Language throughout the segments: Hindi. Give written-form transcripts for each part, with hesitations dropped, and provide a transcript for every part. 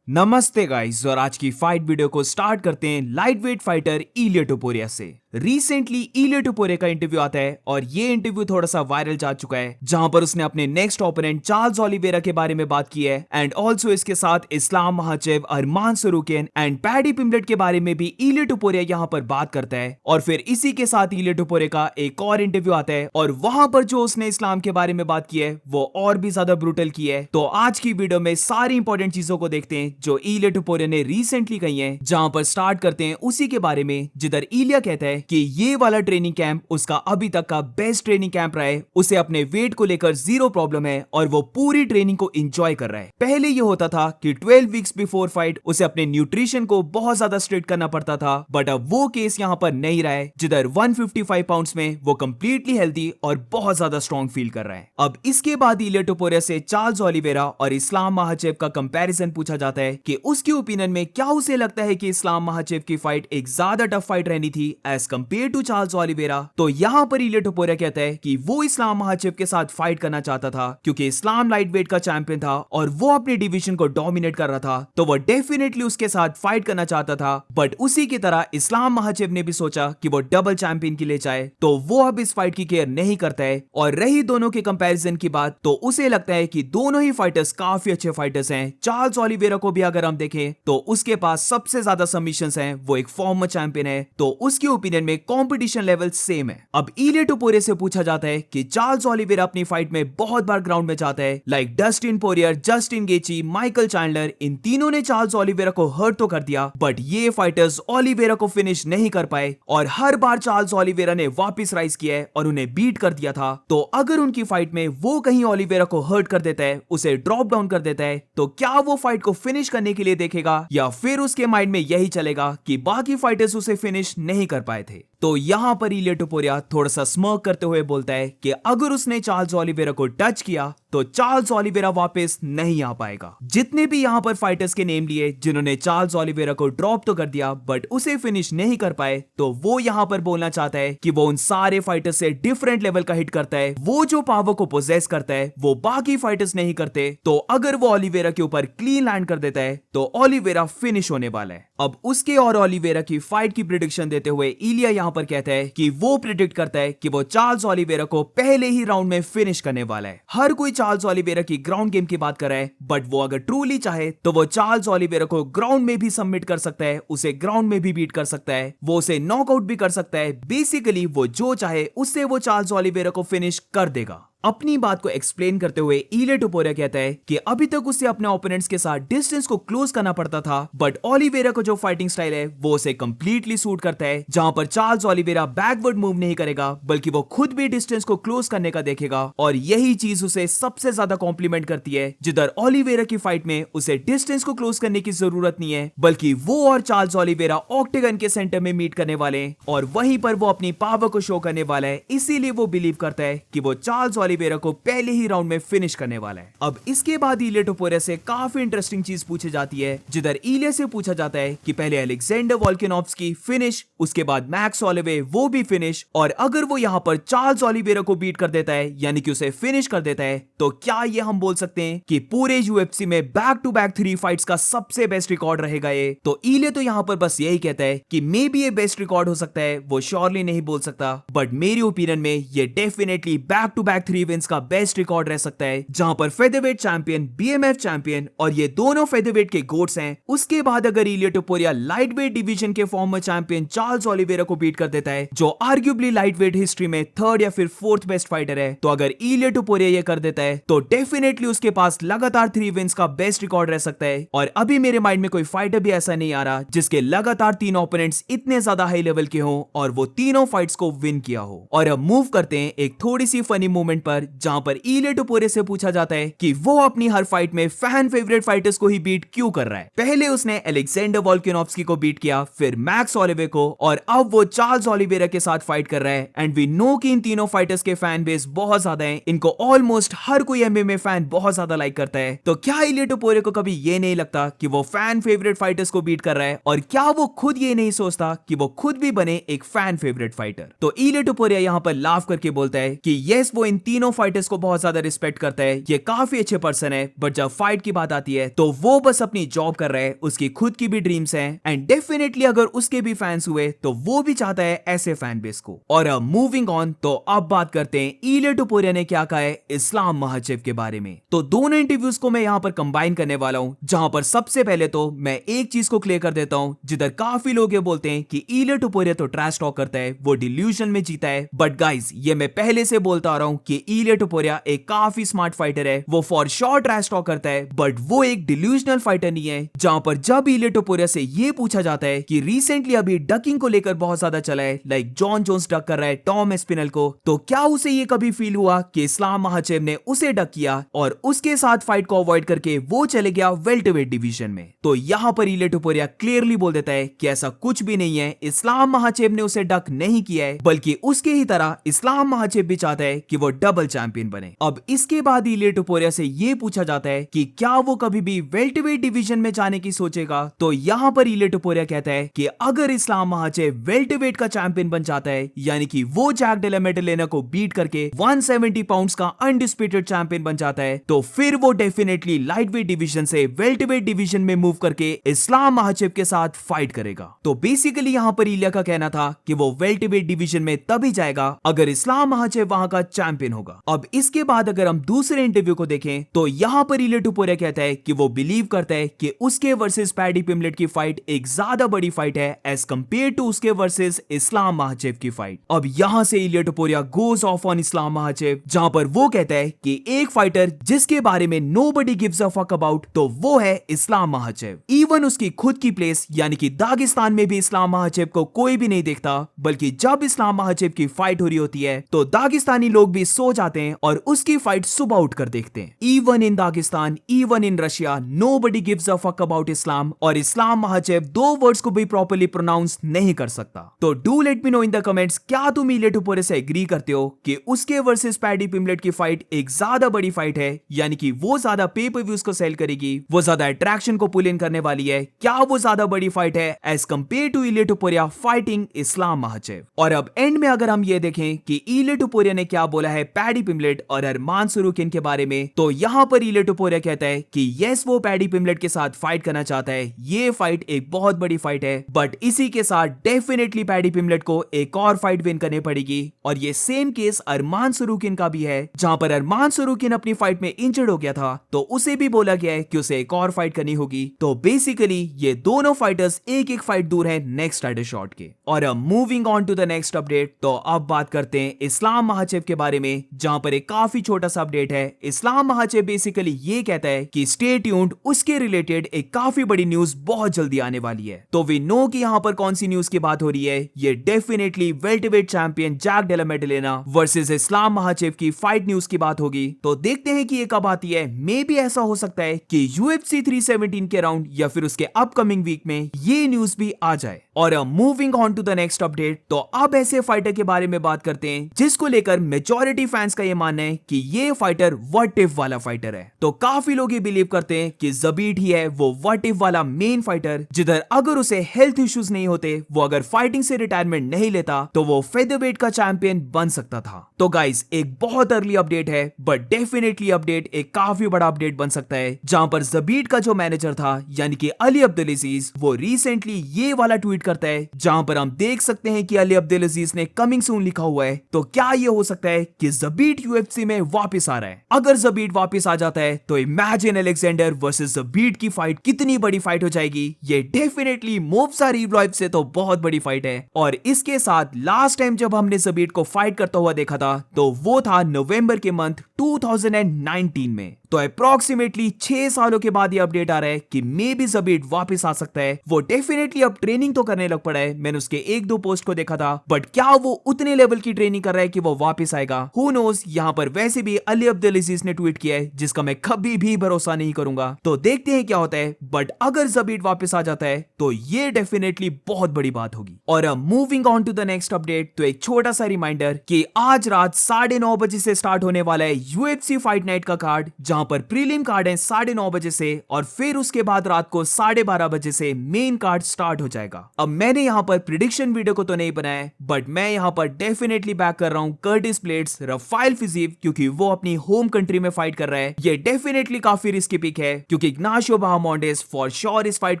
नमस्ते गाइस, और आज की फाइट वीडियो को स्टार्ट करते हैं लाइट वेट फाइटर इलिया टोपुरिया से। रिसेंटली इलिया टोपुरिया का इंटरव्यू आता है और ये इंटरव्यू थोड़ा सा वायरल जा चुका है, जहां पर उसने अपने नेक्स्ट ओपोनेंट चार्ल्स ओलिवेरा के बारे में बात की है एंड ऑल्सो इसके साथ इस्लाम महाचेव, अरमान सरूकियन एंड पैडी पिम्बलेट के बारे में भी इलिया टोपुरिया यहां पर बात करता है। और फिर इसी के साथ इलिया टोपुरिया का एक और इंटरव्यू आता है और वहां पर जो उसने इस्लाम के बारे में बात की है वो और भी ज्यादा ब्रूटल की है। तो आज की वीडियो में सारी इंपॉर्टेंट चीजों को देखते हैं जो इलिया टोपुरिया ने रिसेंटली कही है, जहां पर स्टार्ट करते हैं उसी के बारे में जिधर इलिया कहता है कि ये वाला ट्रेनिंग कैंप उसका अभी तक का बेस्ट ट्रेनिंग कैंप रहा है। उसे अपने वेट को लेकर जीरो प्रॉब्लम है और वो पूरी ट्रेनिंग को एंजॉय कर रहा है। पहले ये होता था कि 12 वीक्स बिफोर फाइट उसे अपने न्यूट्रिशन को बहुत ज्यादा स्ट्रिक्ट करना पड़ता था, बट अब वो केस यहां पर नहीं रहा है, जिधर 155 पाउंड्स में वो कंप्लीटली हेल्दी और बहुत ज्यादा स्ट्रॉन्ग फील कर रहा है। अब इसके बाद इलिया टोपुरिया से चार्ल्स ओलिवेरा और इस्लाम महाचेव का कंपैरिजन पूछा जाता है कि उसके ओपिनियन में क्या उसे लगता है कि इस्लाम महाचेव की फाइट एक ज्यादा टफ फाइट रहनी थी as compared to Charles Oliveira. तो यहां पर इलिया टोपुरिया कहता है कि वो इस्लाम महाचेव के साथ फाइट करना चाहता था क्योंकि इस्लाम लाइट वेट का चैंपियन था और वो अपने डिवीजन को डोमिनेट कर रहा था, तो वो डेफिनेटली उसके साथ फाइट करना चाहता था। बट उसी की तरह इस्लाम महाचेव ने भी सोचा कि वो डबल चैंपियन के लिए जाए, तो वो अब इस फाइट की केयर नहीं करता है। और रही दोनों के कंपैरिजन की बात, तो उसे लगता है कि दोनों ही फाइटर्स काफी अच्छे फाइटर्स हैं। चार्ल्स ओलिवेरा को भी अगर हम देखें तो उसके पास सबसे ज्यादा सबमिशंस हैं, वो एक फॉर्मर चैंपियन है, तो उसके ओपिनियन में कंपटीशन लेवल सेम है। अब इलिया टोपुरिया से पूछा जाता है कि चार्ल्स ओलिवेरा अपनी फाइट में बहुत बार ग्राउंड में जाता है, like Dustin Poirier, Justin Gaethje, Michael Chandler, इन तीनों ने चार्ल्स ओलिवेरा को हर्ट तो कर दिया, बट ये फाइटर्स ओलिवेरा को फिनिश नहीं कर पाए और हर बार चार्ल्स ओलिवेरा ने वापस राइज किया है और उन्हें बीट कर दिया था। तो अगर उनकी फाइट में वो कहीं ओलिवेरा को हर्ट कर देता है, उसे ड्रॉप डाउन कर देता है, तो क्या वो फाइट को फिनिश करने के लिए देखेगा या फिर उसके माइंड में यही चलेगा कि बाकी फाइटर्स उसे फिनिश नहीं कर पाए थे। तो यहां पर इलिया टोपुरिया थोड़ा सा स्मर्क करते हुए बोलता है कि अगर उसने चार्ल्स ओलिवेरा को टच किया तो चार्ल्स ओलिवेरा वापस नहीं आ पाएगा। जितने भी यहां पर फाइटर्स के नेम लिए जिन्होंने चार्ल्स ओलिवेरा को ड्रॉप तो कर दिया बट उसे फिनिश नहीं कर पाए, तो वो यहां पर बोलना चाहता है कि वो उन सारे फाइटर्स से डिफरेंट लेवल का हिट करता है। वो जो पावर को पोजेस करता है वो बाकी फाइटर्स नहीं करते, तो अगर वो ओलिवेरा के ऊपर क्लीन लैंड कर देता है तो ओलिवेरा फिनिश होने वाला है। अब उसके और ओलिवेरा की फाइट की प्रेडिक्शन देते हुए इलिया यहां पर कहता है कि वो प्रेडिक्ट करता है कि वो चार्ल्स ओलिवेरा को पहले ही राउंड में फिनिश करने वाला है। हर कोई चार्ल्स ओलिवेरा की ग्राउंड गेम की बात कर रहा है, बट वो अगर ट्रूली चाहे तो वो चार्ल्स ओलिवेरा को ग्राउंड में भी सबमिट कर सकता है, उसे ग्राउंड में भी बीट कर सकता है, वो उसे नॉकआउट भी कर सकता है। बेसिकली वो जो चाहे उससे वो चार्ल्स ओलिवेरा को फिनिश कर देगा। अपनी बात को एक्सप्लेन करते हुए इलिया टोपुरिया कहता है कि अभी तक उसे अपने ओपोनेंट्स के साथ डिस्टेंस को क्लोज करना पड़ता था, बट ओलिवेरा को जो फाइटिंग स्टाइल है वो उसे कंप्लीटली सूट करता है, जहां पर चार्ल्स ओलिवेरा बैकवर्ड मूव नहीं करेगा बल्कि वो खुद भी डिस्टेंस को क्लोज करने का देखेगा। और यही चीज उसे सबसे ज्यादा कॉम्प्लीमेंट करती है, जिधर ओलिवेरा की फाइट में उसे डिस्टेंस को क्लोज करने की जरूरत नहीं है, बल्कि वो और चार्ल्स ओलिवेरा ऑक्टेगन के सेंटर में मीट करने वाले हैं और वहीं पर वो अपनी पावर को शो करने वाला है। इसीलिए वो बिलीव करता है कि वो चार्ल्स ओलिवेरा को पहले ही राउंड में फिनिश करने वाला है। अब इसके बाद इलिया टोपुरिया से काफी इंटरेस्टिंग चीज पूछी जाती है, जिधर इलिया से पूछा जाता है कि पहले अलेक्जेंडर वोल्कानोव्स्की फिनिश, उसके बाद मैक्स होलोवे वो भी फिनिश, और अगर वो यहां पर चार्ल्स ओलिवेरा को बीट कर देता है यानी कि उसे फिनिश कर देता है, तो क्या ये हम बोल सकते हैं कि पूरे यूएफसी में बैक टू बैक 3 फाइट्स का सबसे बेस्ट रिकॉर्ड रहेगा ये? तो इलिया तो यहां पर बस यही कहता है कि मे बी ये बेस्ट रिकॉर्ड हो सकता है, वो श्योरली नहीं बोल सकता, बट मेरी ओपिनियन में ये definitely back to back 3 wins का बेस्ट रिकॉर्ड रह सकता है, जहां पर फेदरवेट चैंपियन, बीएमएफ चैंपियन और ये दोनों फेदरवेट के गोट्स हैं। उसके बाद अगर इलिया टोपुरिया लाइटवेट डिवीजन के फॉर्मर चैंपियन चार्ल्स ओलिवेरा को बीट कर देता है, जो आर्ग्यूबली लाइटवेट हिस्ट्री में 3rd या फिर 4th बेस्ट फाइटर है, तो अगर इलिया टोपुरिया ये कर देता है तो डेफिनेटली उसके पास लगातार 3 विंस का बेस्ट रिकॉर्ड रह सकता है। और अभी मेरे माइंड में कोई फाइटर भी ऐसा नहीं आ रहा जिसके लगातार 3 ओपोनेंट्स इतने ज्यादा हाई लेवल के हों और वो तीनों फाइट्स को विन किया हो। और अब मूव करते हैं एक थोड़ी सी फनी मोमेंट पर, जहां पर इलिया टोपुरिया से पूछा जाता है कि वो अपनी हर फाइट में फैन फेवरेट फाइटर्स को ही बीट क्यों कर रहा है। पहले उसने अलेक्जेंडर वोल्कानोव्स्की को बीट किया, फिर मैक्स होलोवे को, और अब वो चार्ल्स ओलिवेरा के साथ फाइट कर रहा है। एंड वी नो कि इन तीनों फाइटर्स के फैन बेस बहुत ज्यादा है, इनको ऑलमोस्ट हर कोई एमएमए फैन बहुत ज्यादा लाइक करता है। तो क्या इलिया टोपुरिया को कभी ये नहीं लगता कि वो फैन फेवरेट फाइटर्स को बीट कर रहा है, और क्या वो खुद ये नहीं सोचता कि वो खुद भी बने एक फैन फेवरेट फाइटर? तो इलिया टोपुरिया यहां पर लाफ करके बोलता है कि यस, वो इन तीनों तीनों फाइटर्स को बहुत ज्यादा रिस्पेक्ट करता है, ये काफी अच्छे पर्सन है, बट जब फाइट की बात आती है तो वो बस अपनी जॉब कर रहा है, उसकी खुद की भी ड्रीम्स हैं एंड डेफिनेटली अगर उसके भी फैंस हुए तो वो भी चाहता है ऐसे फैन बेस को। और अब मूविंग ऑन, तो अब बात करते हैं इलिया टुपुरिया ने क्या कहा है इस्लाम महाचेव के बारे में। तो दोनों इंटरव्यूज को मैं यहाँ पर कंबाइन करने वाला हूँ, जहां पर सबसे पहले तो मैं एक चीज को क्लियर कर देता हूँ, जिधर काफी लोग ये बोलते हैं कि इलिया टुपुरिया तो ट्रैश टॉक करता है, वो डिल्यूजन में जीता है, बट गाइस ये मैं पहले से बोलता आ रहा हूँ कि इलिया टुपुरिया एक काफी स्मार्ट फाइटर है, वो फॉर श्योर ट्रैश टॉक करता है, बट वो एक डिल्यूजनल फाइटर नहीं है। जहां पर जब इलिया टुपुरिया से ये पूछा जाता है कि रिसेंटली अभी डकिंग को लेकर बहुत ज्यादा चला है, लाइक जॉन जोन्स डक कर रहा है टॉम एस्पिनल को, तो क्या उसे ये कभी फील हुआ कि इस्लाम महाचेव ने उसे डक किया और उसके साथ फाइट को अवॉइड करके वो चले गया वेल्टरवेट डिवीजन में। तो यहां पर इलिया टुपुरिया क्लियरली बोल देता है कि ऐसा कुछ भी नहीं है, इस्लाम महाचेव ने उसे डक नहीं किया है, बल्कि उसके ही तरह इस्लाम महाचेव भी चाहता है कि वो डबल चैंपियन बने। अब इसके बाद इलिया टुपुरिया से ये पूछा जाता है कि क्या वो कभी भी वेल्टरवेट डिवीजन में जाने की सोचेगा, तो यहां पर इलिया टुपुरिया कहता है कि अगर इस्लाम महाचेव वेल्टरवेट का चैंपियन बन जाता है, यानी कि वो जैक डेला मेडलेना को बीट करके 170 पाउंड्स का अनडिस्प्यूटेड चैंपियन बन जाता है, तो फिर वो डेफिनेटली लाइटवेट डिवीजन से वेल्टरवेट डिवीजन में मूव करके इस्लाम महाचेव के साथ फाइट करेगा। तो बेसिकली यहां पर इलिया का कहना था कि वो वेल्टरवेट डिवीजन में तभी जाएगा अगर इस्लाम महाचेव वहां का चैंपियन होगा। अब इसके बाद अगर हम दूसरे इंटरव्यू को देखें तो यहां पर इलिया टुपुरिया कहता है कि वो बिलीव करता है कि उसके वर्सेस पैडी पिम्बलेट की फाइट एक ज्यादा बड़ी फाइट है एज कंपेयर टू उसके वर्सेस इस्लाम महाचेव की फाइट। अब यहां से Ilia Topuria goes off on Islam Makhachev, जहां पर वो कहता है कि एक फाइटर जिसके बारे में nobody gives a fuck about, तो वो है इस्लाम महाचेव। इवन उसकी खुद की प्लेस यानी कि दागिस्तान में भी इस्लाम महाचेव को कोई भी नहीं देखता, बल्कि जब इस्लाम महाचेव की फाइट हो रही होती है तो दागिस्तानी लोग भी सो जाते हैं और उसकी फाइट सुबह उठकर देखते हैं। Even in Dagestan, even in Russia, nobody gives a fuck about Islam, और इस्लाम महाचेव दो वर्ड्स को भी प्रॉपर्ली प्रोनाउंस नहीं कर सकता। तो do let me know in the comments, क्या तुम इलिया टुपुरिया से एग्री करते हो कि उसके वर्सेस पैडी पिम्बलेट की फाइट एक ज्यादा बड़ी फाइट है, यानी कि वो ज्यादा पे पर व्यूज को सेल करेगी, वो ज्यादा अट्रैक्शन को पुल इन करने वाली है, क्या वो ज्यादा बड़ी फाइट है as compared to Iliya टुपुरिया fighting इस्लाम महाचेव? और अब एंड में अगर हम ये देखें कि इलिया टुपुरिया ने क्या बोला है पैडी पिम्बलेट और अरमान सरूकिन के बारे में, तो यहां पर इलिया टुपुरिया कहता है कि यस वो पैडी पिम्बलेट के साथ फाइट करना चाहता है, ये फाइट एक बहुत बड़ी फाइट है, बट इसी के साथ डेफिनेटली पैडी पिम्बलेट को एक और फाइट विन करनी पड़ेगी। और ये सेम केस अरमान सरूकिन का भी है, जहां पर अरमान सरूकिन अपनी फाइट में इंजर्ड हो गया था, तो उसे भी बोला गया है कि उसे एक और फाइट करनी होगी। तो बेसिकली ये दोनों फाइटर्स एक एक फाइट दूर हैं नेक्स्ट टाइटल शॉट के। और अब moving on to the next update, तो अब बात करते हैं इस्लाम महाचेव के बारे में, जहां पर एक काफी छोटा सा अपडेट है। इस्लाम महाचेव बेसिकली ये कहता है कि स्टे ट्यून्ड, उसके रिलेटेड एक काफी बड़ी न्यूज बहुत जल्दी आने वाली है। तो वी नो कि यहां पर कौन सी न्यूज की बात हो रही है, ये definitely welterweight champion Jack Della मेडलेना versus Islam Makhachev की फाइट न्यूज की बात होगी। तो देखते हैं कि ये कब आती है। मे भी ऐसा हो सकता है कि UFC 317 के राउंड या फिर उसके अपकमिंग वीक में ये न्यूज भी आ जाए। और moving on to the next update, तो अब ऐसे फाइटर के बारे में बात करते हैं जिसको लेकर मेजॉरिटी फैंस का ये मानना है कि ये फाइटर व्हाट इफ वाला फाइटर है। तो काफी लोग ये बिलीव करते हैं कि ज़बीट ही है वो व्हाट इफ वाला मेन फाइटर, जिधर अगर उसे हेल्थ इश्यूज नहीं होते, वो अगर फाइटिंग से रिटायरमेंट नहीं लेता, तो वो फेदरवेट का चैंपियन बन सकता था। तो गाइस एक बहुत अर्ली अपडेट है, बट डेफिनेटली अपडेट एक काफी बड़ा अपडेट बन सकता है, जहां पर ज़बीट का जो मैनेजर था यानी कि अली अब्दुल अजीज, वो रिसेंटली ये वाला ट्वीट करता है, जहां पर हम देख सकते हैं कि अली अब्दुल अजीज ने कमिंग सून लिखा हुआ है। तो क्या ये हो सकता है कि ज़बीट UFC में वापस आ रहा है? अगर ज़बीट वापस आ जाता है तो इमेजिन अलेक्जेंडर वर्सेस ज़बीट की फाइट कितनी बड़ी फाइट हो जाएगी। ये डेफिनेटली मोब्सा रिवॉल्व से तो बहुत बड़ी फाइट है। और इसके साथ लास्ट टाइम जब हमने ज़बीट को फाइट करता हुआ देखा था, तो वो था नवंबर के मंथ 2019 में। तो अप्रोक्सीमेटली 6 सालों के बाद ये अपडेट आ रहा है कि मे बी ज़बीट वापस आ सकता है। वो डेफिनेटली अब ट्रेनिंग तो करने लग पड़ा है, मैंने उसके 1-2 पोस्ट को देखा था, बट क्या वो उतने लेवल की ट्रेनिंग कर रहा है कि वो वापस आएगा? Who knows. यहाँ पर वैसे भी अली अब्दुल अजीज ने ट्वीट किया है, जिसका मैं कभी भी भरोसा नहीं करूंगा। तो देखते हैं क्या होता है, बट अगर ज़बीट वापस आ जाता है तो ये डेफिनेटली बहुत बड़ी बात होगी। और अब moving on to the next update, तो एक छोटा सा रिमाइंडर कि आज रात 9:30 बजे से स्टार्ट होने वाला है UFC फाइट नाइट का कार्ड, जहां जहां पर प्रीलिम कार्ड है 9:30 बजे से और फिर उसके बाद रात को 12:30 बजे से मेन कार्ड स्टार्ट हो जाएगा। अब मैंने यहाँ पर प्रिडिक्शन वीडियो को तो नहीं बनाया, बट मैं यहाँ पर डेफिनेटली बैक कर रहा हूँ कर्टिस ब्लेड्स, रफाइल फिजीव, क्योंकि वो अपनी होम कंट्री में फाइट कर रहा है। ये डेफिनेटली काफी रिस्की पिक है क्योंकि इग्नाशियो बाहामोंडेस फॉर श्योर इस फाइट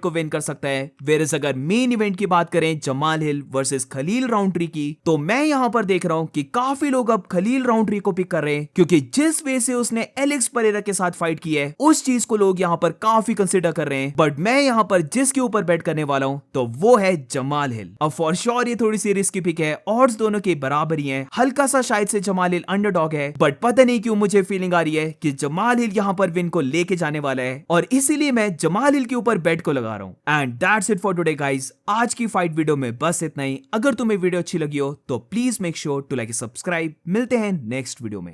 को विन कर सकता है। वेरस अगर मेन इवेंट की बात करें जमाल हिल वर्सेस खलील राउंड्री की, तो मैं यहाँ पर देख रहा हूँ कि काफी लोग अब खलील राउंड्री को पिक कर रहे हैं क्योंकि जिस वे से उसने एलेक्स परेरा के साथ फाइट की है उस चीज को लोग यहाँ पर काफी कंसिडर कर रहे हैं। बट मैं यहाँ पर जिसके ऊपर बेट करने वाला हूँ तो वो है जमाल हिल। अब फॉर श्योर ये थोड़ी सी रिस्की पिक है, ऑड्स दोनों के बराबर ही हैं, हल्का सा शायद से जमाल हिल अंडरडॉग है, बट पता नहीं क्यों मुझे फीलिंग आ रही है कि जमाल हिल यहाँ पर विन को लेके जाने वाला है और इसीलिए मैं जमाल हिल के ऊपर बेट को लगा रहा हूँ। And that's it for today guys. आज की फाइट वीडियो में बस इतना ही। अगर तुम्हें वीडियो अच्छी लगी हो तो please make sure to like subscribe. मिलते हैं नेक्स्ट वीडियो में।